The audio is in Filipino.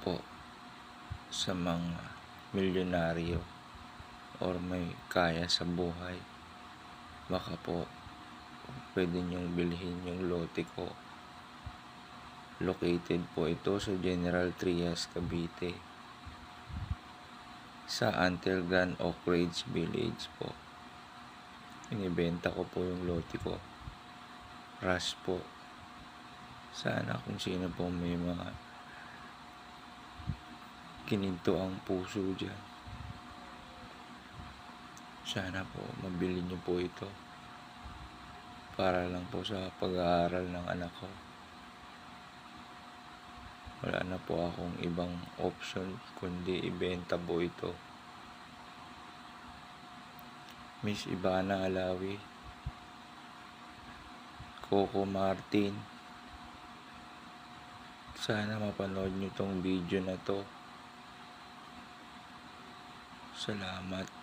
po sa mga milyonaryo or may kaya sa buhay. Baka po pwede nyong bilhin yung lote ko. Located po ito sa General Trias, Cavite, sa Until Grand Oak Ridge Village po. Inibenta ko po yung lote ko. Rush po. Sana kung sino po may mga kininto ang puso dyan, sana po mabili niyo po ito para lang po sa pag-aaral ng anak ko. Wala na po akong ibang option kundi ibenta po ito. Miss Ivana Alawi, Coco Martin, sana mapanood nyo tong video na to. Salamat.